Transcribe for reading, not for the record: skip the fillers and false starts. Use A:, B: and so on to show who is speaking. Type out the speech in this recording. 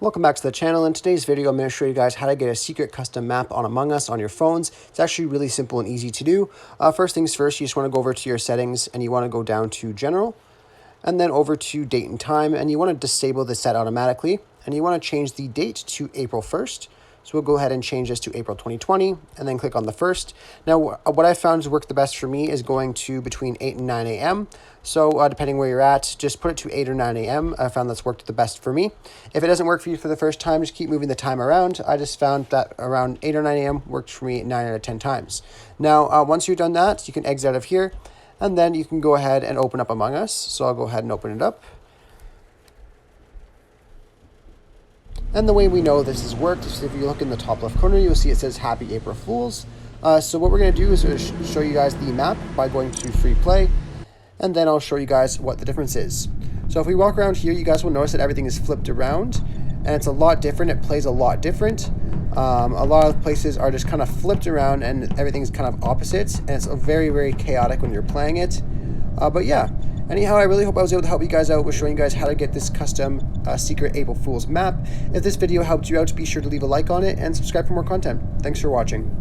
A: Welcome back to the channel. In today's video, I'm going to show you guys how to get a secret custom map on Among Us on your phones. It's actually really simple and easy to do. First things first, you just want to go over to your settings and you want to go down to General and then over to Date and Time, and you want to disable this set automatically and you want to change the date to April 1st. So we'll go ahead and change this to April 2020 and then click on the 1st. Now, what I found has worked the best for me is going to between 8 and 9 a.m. So depending where you're at, just put it to 8 or 9 a.m. I found that's worked the best for me. If it doesn't work for you for the first time, just keep moving the time around. I just found that around 8 or 9 a.m. worked for me 9 out of 10 times. Now, once you've done that, you can exit out of here and then you can go ahead and open up Among Us. So I'll go ahead and open it up. And the way we know this has worked is if you look in the top left corner, you'll see it says Happy April Fools. So what we're going to do is show you guys the map by going to Free Play, and then I'll show you guys what the difference is. So if we walk around here, you guys will notice that everything is flipped around, and it's a lot different. It plays a lot different. A lot of places are just kind of flipped around, and everything's kind of opposites, and it's very, very chaotic when you're playing it. But yeah. Anyhow, I really hope I was able to help you guys out with showing you guys how to get this custom secret April Fool's map. If this video helped you out, be sure to leave a like on it and subscribe for more content. Thanks for watching.